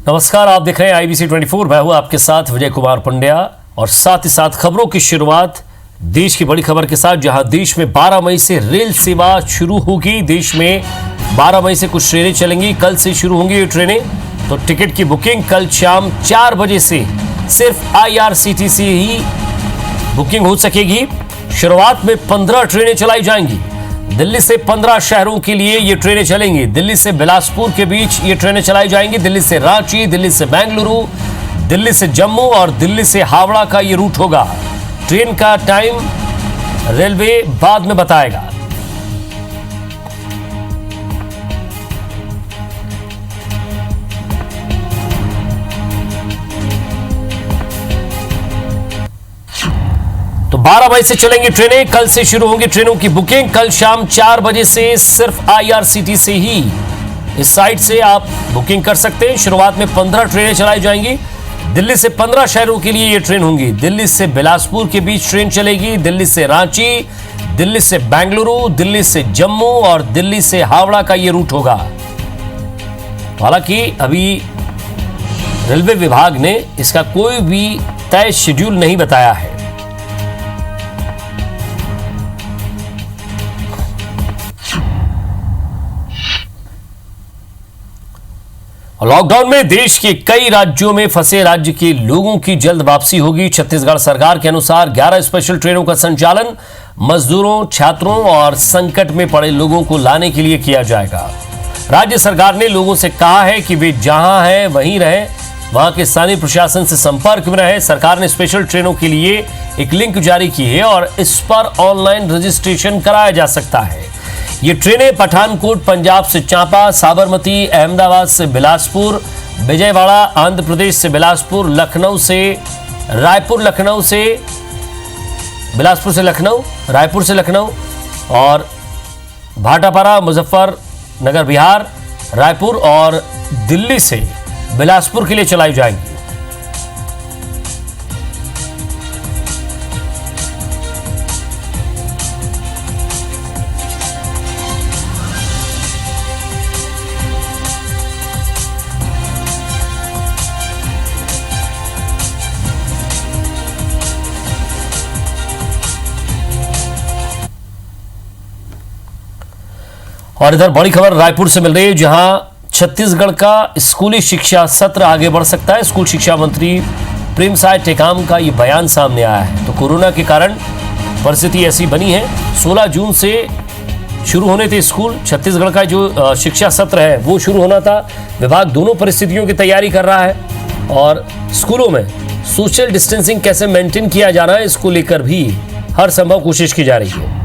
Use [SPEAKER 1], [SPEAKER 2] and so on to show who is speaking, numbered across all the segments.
[SPEAKER 1] नमस्कार, आप देख रहे हैं IBC 24। मैं हूं आपके साथ विजय कुमार पंड्या और साथ ही साथ खबरों की शुरुआत देश की बड़ी खबर के साथ, जहां देश में 12 मई से रेल सेवा शुरू होगी। देश में 12 मई से कुछ ट्रेनें चलेंगी, कल से शुरू होंगी ये ट्रेनें। तो टिकट की बुकिंग कल शाम 4 बजे से सिर्फ IRCTC ही बुकिंग हो सकेगी। शुरुआत में 15 ट्रेनें चलाई जाएंगी। दिल्ली से 15 शहरों के लिए ये ट्रेनें चलेंगी। दिल्ली से बिलासपुर के बीच ये ट्रेनें चलाई जाएंगी। दिल्ली से रांची, दिल्ली से बेंगलुरु, दिल्ली से जम्मू और दिल्ली से हावड़ा का ये रूट होगा। ट्रेन का टाइम रेलवे बाद में बताएगा। तो 12 मई से चलेंगी ट्रेनें, कल से शुरू होंगी ट्रेनों की बुकिंग। कल शाम 4 बजे से सिर्फ IRCTC ही इस साइट से आप बुकिंग कर सकते हैं। शुरुआत में 15 ट्रेनें चलाई जाएंगी। दिल्ली से 15 शहरों के लिए ये ट्रेन होंगी। दिल्ली से बिलासपुर के बीच ट्रेन चलेगी। दिल्ली से रांची, दिल्ली से बेंगलुरु, दिल्ली से जम्मू और दिल्ली से हावड़ा का ये रूट होगा। हालांकि अभी रेलवे विभाग ने इसका कोई भी तय शेड्यूल नहीं बताया है। लॉकडाउन में देश के कई राज्यों में फंसे राज्य के लोगों की जल्द वापसी होगी। छत्तीसगढ़ सरकार के अनुसार 11 स्पेशल ट्रेनों का संचालन मजदूरों, छात्रों और संकट में पड़े लोगों को लाने के लिए किया जाएगा। राज्य सरकार ने लोगों से कहा है कि वे जहां हैं वहीं रहें, वहां के स्थानीय प्रशासन से संपर्क में रहे। सरकार ने स्पेशल ट्रेनों के लिए एक लिंक जारी की है और इस पर ऑनलाइन रजिस्ट्रेशन कराया जा सकता है। ये ट्रेनें पठानकोट पंजाब से चांपा, साबरमती अहमदाबाद से बिलासपुर, विजयवाड़ा आंध्र प्रदेश से बिलासपुर, लखनऊ से रायपुर, लखनऊ से बिलासपुर से लखनऊ, रायपुर से लखनऊ और भाटापारा मुजफ्फरनगर बिहार, रायपुर और दिल्ली से बिलासपुर के लिए चलाई जाएंगी। और इधर बड़ी खबर रायपुर से मिल रही है, जहां छत्तीसगढ़ का स्कूली शिक्षा सत्र आगे बढ़ सकता है। स्कूल शिक्षा मंत्री प्रेमसाय टेकाम का ये बयान सामने आया है। तो कोरोना के कारण परिस्थिति ऐसी बनी है। 16 जून से शुरू होने थे स्कूल। छत्तीसगढ़ का जो शिक्षा सत्र है वो शुरू होना था। विभाग दोनों परिस्थितियों की तैयारी कर रहा है और स्कूलों में सोशल डिस्टेंसिंग कैसे मेंटेन किया जाना है, इसको लेकर भी हर संभव कोशिश की जा रही है।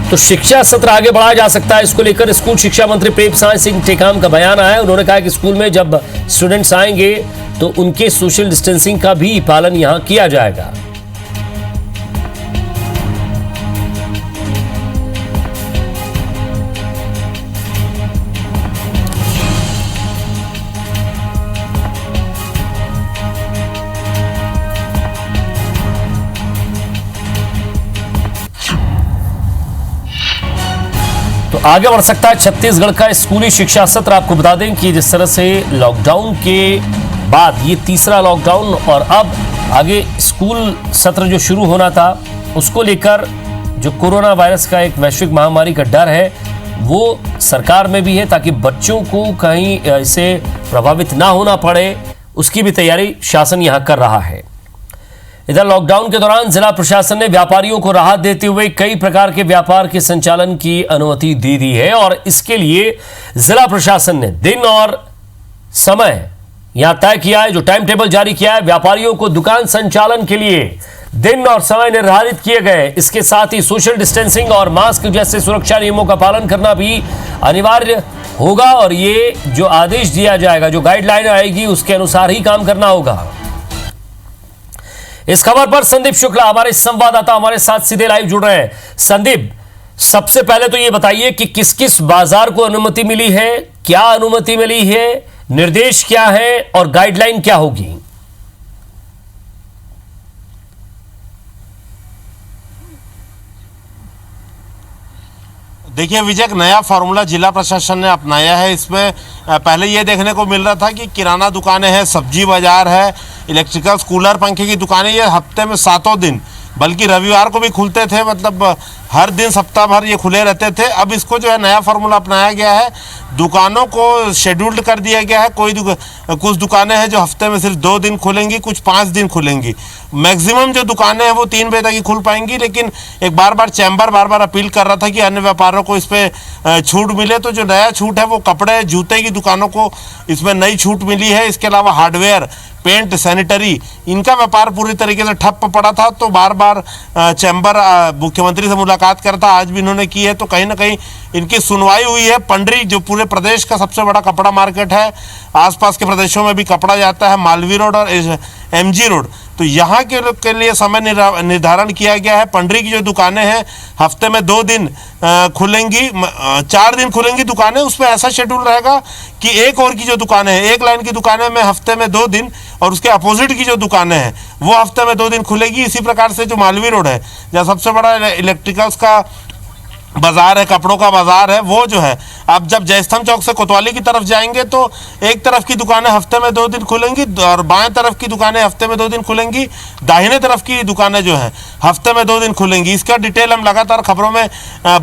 [SPEAKER 1] तो शिक्षा सत्र आगे बढ़ाया जा सकता है, इसको लेकर स्कूल शिक्षा मंत्री प्रेमसाय सिंह टेकाम का बयान आया है। उन्होंने कहा कि स्कूल में जब स्टूडेंट्स आएंगे तो उनके सोशल डिस्टेंसिंग का भी पालन यहां किया जाएगा। तो आगे बढ़ सकता है छत्तीसगढ़ का स्कूली शिक्षा सत्र। आपको बता दें कि जिस तरह से लॉकडाउन के बाद ये तीसरा लॉकडाउन और अब आगे स्कूल सत्र जो शुरू होना था, उसको लेकर जो कोरोना वायरस का एक वैश्विक महामारी का डर है वो सरकार में भी है, ताकि बच्चों को कहीं इससे प्रभावित ना होना पड़े, उसकी भी तैयारी शासन यहां कर रहा है। इधर लॉकडाउन के दौरान जिला प्रशासन ने व्यापारियों को राहत देते हुए कई प्रकार के व्यापार के संचालन की अनुमति दे दी है और इसके लिए जिला प्रशासन ने दिन और समय यहां तय किया है, जो टाइम टेबल जारी किया है। व्यापारियों को दुकान संचालन के लिए दिन और समय निर्धारित किए गए। इसके साथ ही सोशल डिस्टेंसिंग और मास्क जैसे सुरक्षा नियमों का पालन करना भी अनिवार्य होगा और ये जो आदेश दिया जाएगा, जो गाइडलाइन आएगी, उसके अनुसार ही काम करना होगा। इस खबर पर संदीप शुक्ला हमारे संवाददाता हमारे साथ सीधे लाइव जुड़ रहे हैं। संदीप, सबसे पहले तो ये बताइए कि किस किस बाजार को अनुमति मिली है, क्या अनुमति मिली है, निर्देश क्या है और गाइडलाइन क्या होगी?
[SPEAKER 2] देखिए विजय, एक नया फार्मूला जिला प्रशासन ने अपनाया है। इसमें पहले ये देखने को मिल रहा था कि किराना दुकानें हैं, सब्जी बाजार है, इलेक्ट्रिकल कूलर पंखे की दुकानें, ये हफ्ते में 7 दिन, बल्कि रविवार को भी खुलते थे, मतलब हर दिन सप्ताह भर ये खुले रहते थे। अब इसको जो है नया फार्मूला अपनाया गया है, दुकानों को शेड्यूल्ड कर दिया गया है। कुछ दुकानें हैं जो हफ्ते में सिर्फ 2 दिन खुलेंगी, कुछ 5 दिन खुलेंगी। मैक्सिमम जो दुकानें हैं वो 3 बजे तक ही खुल पाएंगी। लेकिन एक बार चैम्बर बार बार अपील कर रहा था कि अन्य व्यापारियों को इस पर छूट मिले। तो जो नया छूट है वो कपड़े जूते की दुकानों को इसमें नई छूट मिली है। इसके अलावा हार्डवेयर, पेंट, सैनिटरी, इनका व्यापार पूरी तरीके से ठप्प पड़ा था। तो बार बार चैम्बर मुख्यमंत्री से मुलाकात करता, आज भी इन्होंने की है। तो कहीं ना कहीं इनकी सुनवाई हुई है। पंडरी जो पूरे प्रदेश का सबसे बड़ा कपड़ा मार्केट है, आसपास के प्रदेशों में भी कपड़ा जाता है, मालवी रोड और MG रोड, तो यहाँ के लिए समय निर्धारण किया गया है। पंडरी की जो दुकानें हैं हफ्ते में 2 दिन खुलेंगी, 4 दिन खुलेंगी दुकानें। उसमें ऐसा शेड्यूल रहेगा कि एक और की जो दुकानें हैं, एक लाइन की दुकानें में हफ्ते में 2 दिन, और उसके अपोजिट की जो दुकानें हैं वो हफ्ते में 2 दिन खुलेगी। इसी प्रकार से जो मालवी रोड है, जहाँ सबसे बड़ा इलेक्ट्रिकल्स का बाजार है, कपड़ों का बाजार है, वो जो है अब जब जयस्तंभ चौक से कोतवाली की तरफ जाएंगे तो एक तरफ की दुकानें हफ्ते में 2 दिन खुलेंगी और बाएं तरफ की दुकानें हफ्ते में 2 दिन खुलेंगी, दाहिने तरफ की दुकानें जो हैं हफ्ते में 2 दिन खुलेंगी। इसका डिटेल हम लगातार खबरों में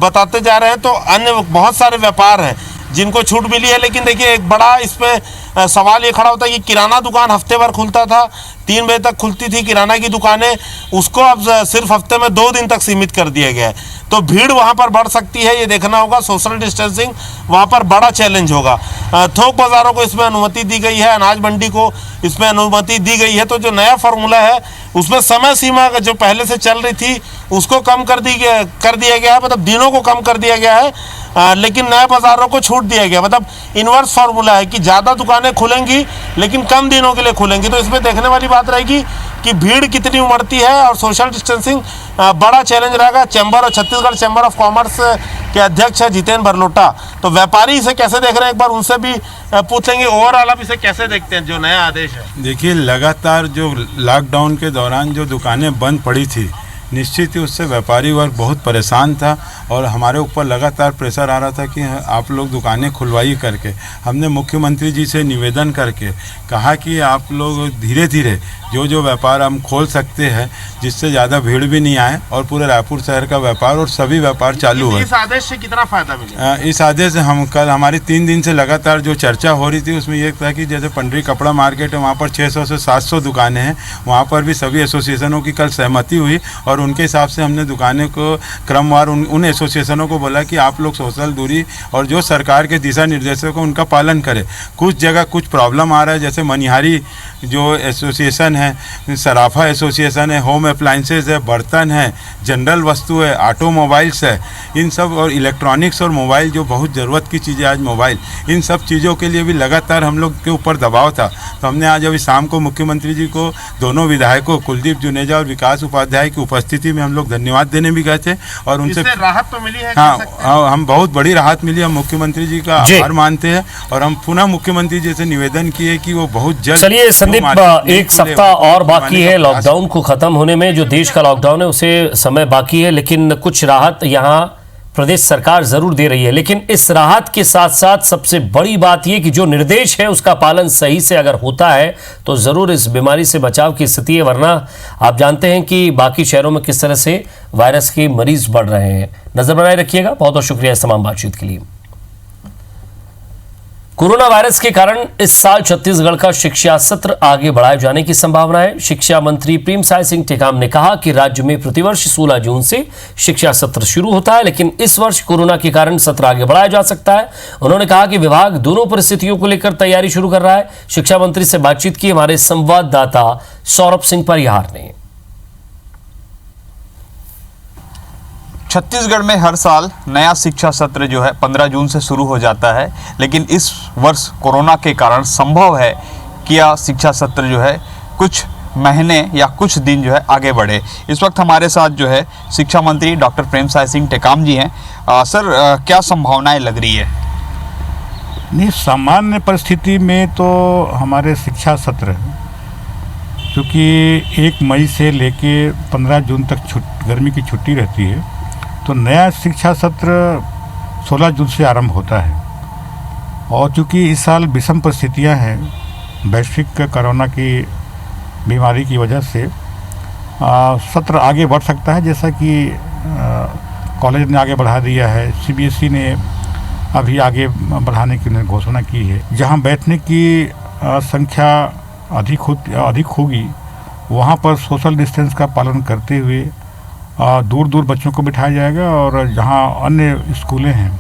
[SPEAKER 2] बताते जा रहे हैं। तो अन्य बहुत सारे व्यापार हैं जिनको छूट मिली है। लेकिन देखिए एक बड़ा इसमें सवाल ये खड़ा होता है कि किराना दुकान हफ्ते भर खुलता था, 3 बजे तक खुलती थी किराना की दुकानें, उसको अब सिर्फ हफ्ते में 2 दिन तक सीमित कर दिया गया है। तो भीड़ वहाँ पर बढ़ सकती है, ये देखना होगा। सोशल डिस्टेंसिंग वहाँ पर बड़ा चैलेंज होगा। थोक बाज़ारों को इसमें अनुमति दी गई है, अनाज मंडी को इसमें अनुमति दी गई है। तो जो नया फार्मूला है उसमें समय सीमा जो पहले से चल रही थी उसको कम कर दिया गया है, मतलब दिनों को कम कर दिया गया है। लेकिन नए बाज़ारों को छूट दिया गया, मतलब इन्वर्स फार्मूला है कि ज़्यादा दुकानें खुलेंगी लेकिन कम दिनों के लिए खुलेंगी। तो इसमें देखने वाली बात रहेगी कि भीड़ कितनी उमड़ती है और सोशल डिस्टेंसिंग बड़ा चैलेंज रहेगा। चैम्बर और छत्तीसगढ़ चैम्बर ऑफ कॉमर्स के अध्यक्ष है जितेंद्र भरलोटा, तो व्यापारी इसे कैसे देख रहे हैं, एक बार उनसे भी पूछ लेंगे। ओवरऑल आप इसे कैसे देखते हैं जो नया आदेश है?
[SPEAKER 3] देखिए, लगातार जो लॉकडाउन के दौरान जो दुकानें बंद पड़ी थी, निश्चित ही उससे व्यापारी वर्ग बहुत परेशान था और हमारे ऊपर लगातार प्रेशर आ रहा था कि आप लोग दुकानें खुलवाइए करके। हमने मुख्यमंत्री जी से निवेदन करके कहा कि आप लोग धीरे धीरे जो व्यापार हम खोल सकते हैं जिससे ज़्यादा भीड़ भी नहीं आए और पूरे रायपुर शहर का व्यापार और सभी व्यापार चालू है।
[SPEAKER 2] इस आदेश से कितना फ़ायदा मिला?
[SPEAKER 3] इस आदेश से हम कल हमारी 3 दिन से लगातार जो चर्चा हो रही थी उसमें ये था कि जैसे पंडरी कपड़ा मार्केट है, वहाँ पर 600 से 700 दुकानें हैं, वहाँ पर भी सभी एसोसिएशनों की कल सहमति हुई और उनके हिसाब से हमने दुकानें को क्रमवार उन एसोसिएशनों को बोला कि आप लोग सोशल दूरी और जो सरकार के दिशा निर्देशों को उनका पालन करें। कुछ जगह कुछ प्रॉब्लम आ रहा है, जैसे मनिहारी जो एसोसिएशन है, सराफा एसोसिएशन है, होम अप्लाइंसेज है, बर्तन है, जनरल वस्तु है, ऑटोमोबाइल्स है, इन सब और इलेक्ट्रॉनिक्स और मोबाइल जो बहुत ज़रूरत की चीज़ें आज मोबाइल, इन सब चीज़ों के लिए भी लगातार हम लोग के ऊपर दबाव था। तो हमने आज अभी शाम को मुख्यमंत्री जी को दोनों विधायकों कुलदीप जुनेजा और विकास उपाध्याय की उपस्थिति में हम लोग धन्यवाद देने भी गए थे और उनसे
[SPEAKER 2] राहत तो मिली है।
[SPEAKER 3] हाँ, हम बहुत बड़ी राहत मिली। हम मुख्यमंत्री जी का आभार मानते हैं और हम पुनः मुख्यमंत्री जी से निवेदन किए कि वो बहुत जल्द।
[SPEAKER 1] चलिए संदीप, एक सप्ताह और बाकी है लॉकडाउन को खत्म होने में। जो देश का लॉकडाउन है उसे समय बाकी है, लेकिन कुछ राहत यहाँ प्रदेश सरकार जरूर दे रही है। लेकिन इस राहत के साथ साथ सबसे बड़ी बात यह कि जो निर्देश है उसका पालन सही से अगर होता है तो जरूर इस बीमारी से बचाव की स्थिति है। वरना आप जानते हैं कि बाकी शहरों में किस तरह से वायरस के मरीज बढ़ रहे हैं। नजर बनाए रखिएगा। बहुत बहुत शुक्रिया इस तमाम बातचीत के लिए। कोरोना वायरस के कारण इस साल छत्तीसगढ़ का शिक्षा सत्र आगे बढ़ाए जाने की संभावना है। शिक्षा मंत्री प्रेमसाय सिंह टेकाम ने कहा कि राज्य में प्रतिवर्ष 16 जून से शिक्षा सत्र शुरू होता है, लेकिन इस वर्ष कोरोना के कारण सत्र आगे बढ़ाया जा सकता है। उन्होंने कहा कि विभाग दोनों परिस्थितियों को लेकर तैयारी शुरू कर रहा है। शिक्षा मंत्री से बातचीत की हमारे संवाददाता सौरभ सिंह परिहार ने।
[SPEAKER 4] छत्तीसगढ़ में हर साल नया शिक्षा सत्र जो है 15 जून से शुरू हो जाता है, लेकिन इस वर्ष कोरोना के कारण संभव है कि यह शिक्षा सत्र जो है कुछ महीने या कुछ दिन जो है आगे बढ़े। इस वक्त हमारे साथ जो है शिक्षा मंत्री डॉक्टर प्रेमसाय सिंह टेकाम जी हैं। सर, क्या संभावनाएं लग रही है?
[SPEAKER 5] नहीं, सामान्य परिस्थिति में तो हमारे शिक्षा सत्र क्योंकि 1 मई से लेके 15 जून तक गर्मी की छुट्टी रहती है, तो नया शिक्षा सत्र 16 जून से आरंभ होता है। और चूँकि इस साल विषम परिस्थितियाँ हैं वैश्विक कोरोना की बीमारी की वजह से, सत्र आगे बढ़ सकता है, जैसा कि कॉलेज ने आगे बढ़ा दिया है, CBSE ने अभी आगे बढ़ाने की घोषणा की है। जहां बैठने की संख्या अधिक होगी वहां पर सोशल डिस्टेंस का पालन करते हुए दूर दूर बच्चों को बिठाया जाएगा, और जहां अन्य स्कूलें हैं,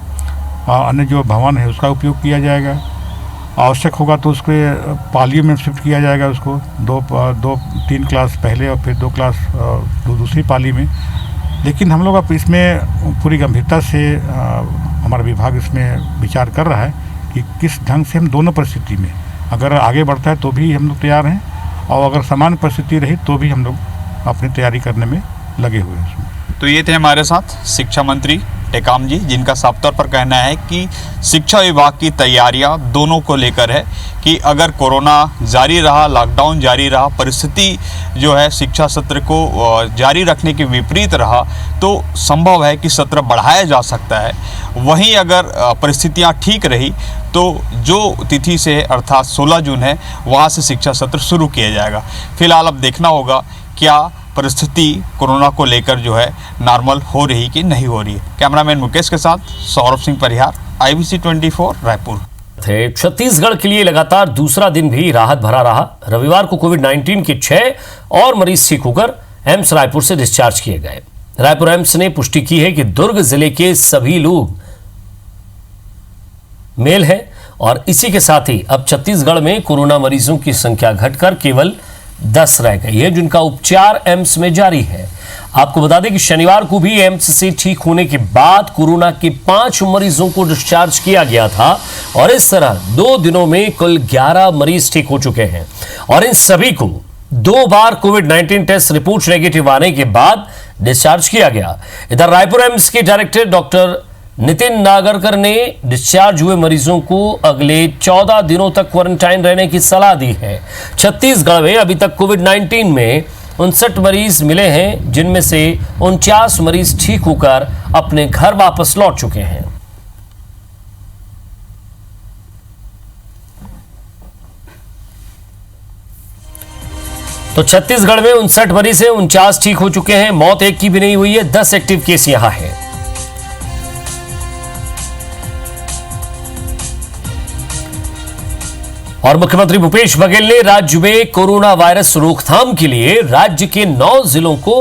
[SPEAKER 5] अन्य जो भवन है उसका उपयोग किया जाएगा। आवश्यक होगा तो उसके पालियों में शिफ्ट किया जाएगा, उसको 2-3 क्लास पहले और फिर 2 क्लास दूसरी पाली में। लेकिन हम लोग अब इसमें पूरी गंभीरता से हमारा विभाग इसमें विचार कर रहा है कि किस ढंग से हम दोनों परिस्थिति में, अगर आगे बढ़ता है तो भी हम लोग तैयार हैं, और अगर सामान्य परिस्थिति रही तो भी हम लोग अपनी तैयारी करने में लगे हुए हैं उसमें।
[SPEAKER 4] तो ये थे हमारे साथ शिक्षा मंत्री टेकाम जी, जिनका साफ तौर पर कहना है कि शिक्षा विभाग की तैयारियां दोनों को लेकर है कि अगर कोरोना जारी रहा, लॉकडाउन जारी रहा, परिस्थिति जो है शिक्षा सत्र को जारी रखने के विपरीत रहा, तो संभव है कि सत्र बढ़ाया जा सकता है। वहीं अगर परिस्थितियां ठीक रही तो जो तिथि से अर्थात 16 जून है वहां से शिक्षा सत्र शुरू किया जाएगा। फिलहाल अब देखना होगा क्या परिस्थिति कोरोना को लेकर जो है नॉर्मल हो रही कि नहीं हो रही है। कैमरामैन मुकेश के साथ सौरभ सिंह परिहार, IBC 24 रायपुर।
[SPEAKER 1] छत्तीसगढ़ के लिए लगातार दूसरा दिन भी राहत भरा रहा। रविवार को कोविड-19 के 6 और मरीज ठीक होकर एम्स रायपुर से डिस्चार्ज किए गए। रायपुर एम्स ने पुष्टि की है कि दुर्ग जिले के सभी लोग मेल हैं, और इसी के साथ ही अब छत्तीसगढ़ में कोरोना मरीजों की संख्या घटकर केवल 10 रह गई है, जिनका उपचार एम्स में जारी है। आपको बता दें कि शनिवार को भी एम्स से ठीक होने के बाद कोरोना के 5 मरीजों को डिस्चार्ज किया गया था, और इस तरह 2 दिनों में कुल 11 मरीज ठीक हो चुके हैं, और इन सभी को 2 बार कोविड-19 टेस्ट रिपोर्ट नेगेटिव आने के बाद डिस्चार्ज किया गया। इधर रायपुर एम्स के डायरेक्टर डॉक्टर नितिन नागरकर ने डिस्चार्ज हुए मरीजों को अगले 14 दिनों तक क्वारंटाइन रहने की सलाह दी है। छत्तीसगढ़ में अभी तक कोविड-19 में 59 मरीज मिले हैं, जिनमें से 49 मरीज ठीक होकर अपने घर वापस लौट चुके हैं। तो छत्तीसगढ़ में 59 मरीज हैं, 49 ठीक हो चुके हैं, मौत एक की भी नहीं हुई है। 10 एक्टिव केस यहां है। और मुख्यमंत्री भूपेश बघेल ने राज्य में कोरोना वायरस रोकथाम के लिए राज्य के 9 जिलों को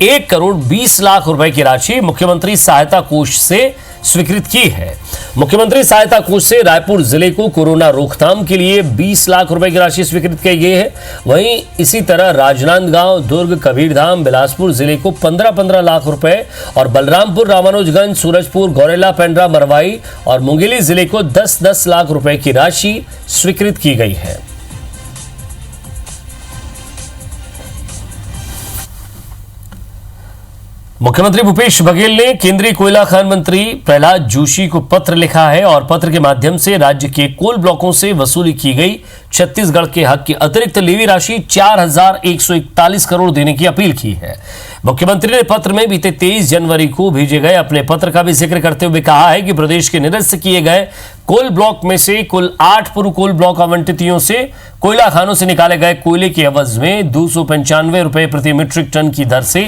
[SPEAKER 1] 1 करोड़ 20 लाख रुपए की राशि मुख्यमंत्री सहायता कोष से स्वीकृत की है। मुख्यमंत्री सहायता कोष से रायपुर जिले को कोरोना रोकथाम के लिए 20 लाख रुपए की राशि स्वीकृत की गई है। वहीं इसी तरह राजनांदगांव, दुर्ग, कबीरधाम, बिलासपुर जिले को 15-15 लाख रुपए, और बलरामपुर, रामानुजगंज, सूरजपुर, गौरेला, पेंड्रा, मरवाई और मुंगेली जिले को 10-10 लाख रुपए की राशि स्वीकृत की गई है। मुख्यमंत्री भूपेश बघेल ने केंद्रीय कोयला खान मंत्री प्रहलाद जोशी को पत्र लिखा है, और पत्र के माध्यम से राज्य के कोल ब्लॉकों से वसूली की गई छत्तीसगढ़ के हक की अतिरिक्त लेवी राशि 4141 करोड़ देने की अपील की है। मुख्यमंत्री ने पत्र में बीते 23 जनवरी को भेजे गए अपने पत्र का भी जिक्र करते हुए कहा है कि प्रदेश के निरस्त किए गए कोल ब्लॉक में से कुल 8 पूर्व कोल ब्लॉक आवंटितियों से कोयला खानों से निकाले गए कोयले के एवज में 295 रुपए प्रति मीट्रिक टन की दर से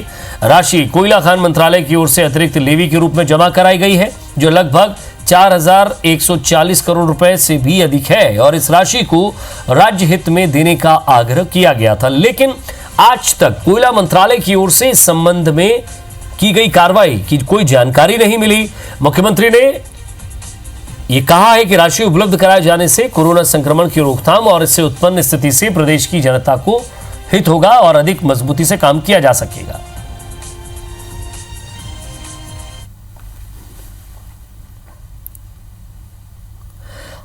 [SPEAKER 1] राशि कोयला खान मंत्रालय की ओर से अतिरिक्त लेवी के रूप में जमा कराई गई है, जो लगभग 4140 करोड़ रुपए से भी अधिक है, और इस राशि को राज्य हित में देने का आग्रह किया गया था। लेकिन आज तक कोयला मंत्रालय की ओर से इस संबंध में की गई कार्रवाई की कोई जानकारी नहीं मिली। मुख्यमंत्री ने यह कहा है कि राशि उपलब्ध कराए जाने से कोरोना संक्रमण की रोकथाम और इससे उत्पन्न स्थिति से प्रदेश की जनता को हित होगा और अधिक मजबूती से काम किया जा सकेगा।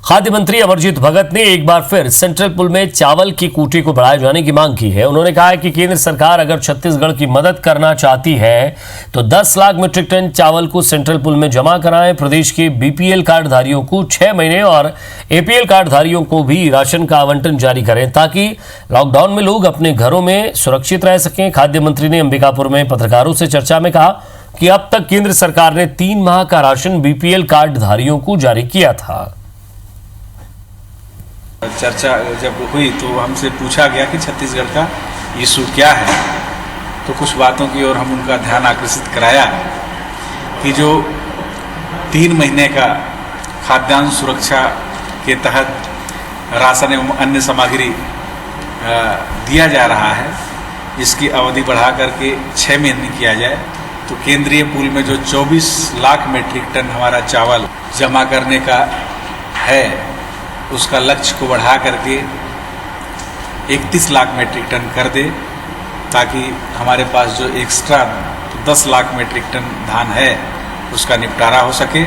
[SPEAKER 1] खाद्य मंत्री अमरजीत भगत ने एक बार फिर सेंट्रल पुल में चावल की कोटे को बढ़ाए जाने की मांग की है। उन्होंने कहा है कि केंद्र सरकार अगर छत्तीसगढ़ की मदद करना चाहती है तो 10 लाख मीट्रिक टन चावल को सेंट्रल पुल में जमा कराएं। प्रदेश के बीपीएल कार्डधारियों को 6 महीने और एपीएल कार्डधारियों को भी राशन का आवंटन जारी करें, ताकि लॉकडाउन में लोग अपने घरों में सुरक्षित रह सकें। खाद्य मंत्री ने अंबिकापुर में पत्रकारों से चर्चा में कहा कि अब तक केंद्र सरकार ने 3 माह का राशन बीपीएल कार्ड धारियों को जारी किया था।
[SPEAKER 6] चर्चा जब हुई तो हमसे पूछा गया कि छत्तीसगढ़ का इशू क्या है, तो कुछ बातों की ओर हम उनका ध्यान आकर्षित कराया कि जो 3 महीने का खाद्यान्न सुरक्षा के तहत राशन एवं अन्य सामग्री दिया जा रहा है, इसकी अवधि बढ़ा करके 6 महीने किया जाए, तो केंद्रीय पूल में जो 24 लाख मीट्रिक टन हमारा चावल जमा करने का है, उसका लक्ष्य को बढ़ा करके 31 लाख मीट्रिक टन कर दे, ताकि हमारे पास जो एक्स्ट्रा 10 लाख मीट्रिक टन धान है उसका निपटारा हो सके।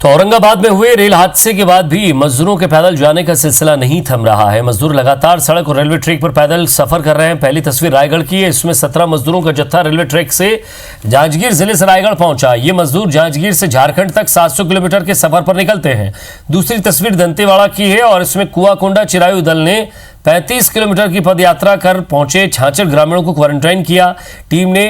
[SPEAKER 1] तो औरंगाबाद में हुए रेल हादसे के बाद भी मजदूरों के पैदल जाने का सिलसिला नहीं थम रहा है। मजदूर लगातार सड़क और रेलवे ट्रैक पर पैदल सफर कर रहे हैं। पहली तस्वीर रायगढ़ की है। इसमें 17 मजदूरों का जत्था रेलवे ट्रैक से जांजगीर जिले से रायगढ़ पहुंचा। ये मजदूर जांजगीर से झारखंड तक 700 किलोमीटर के सफर पर निकलते हैं। दूसरी तस्वीर दंतेवाड़ा की है और इसमें कुआकोंडा चिरायु दल ने 35 किलोमीटर की पदयात्रा कर पहुंचे 66 ग्रामीणों को क्वारंटाइन किया। टीम ने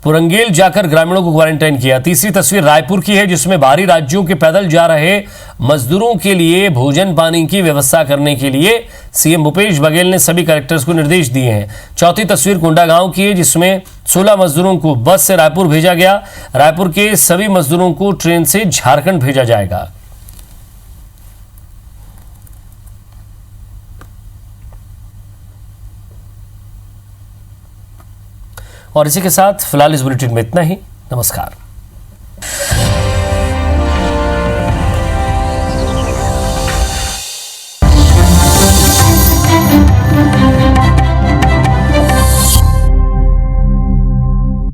[SPEAKER 1] पुरंगेल जाकर ग्रामीणों को क्वारंटाइन किया। तीसरी तस्वीर रायपुर की है, जिसमें बाहरी राज्यों के पैदल जा रहे मजदूरों के लिए भोजन पानी की व्यवस्था करने के लिए सीएम भूपेश बघेल ने सभी कलेक्टर्स को निर्देश दिए हैं। चौथी तस्वीर कोंडागांव की है, जिसमें 16 मजदूरों को बस से रायपुर भेजा गया। रायपुर के सभी मजदूरों को ट्रेन से झारखंड भेजा जाएगा। और इसी के साथ फिलहाल इस बुलेटिन में इतना ही। नमस्कार।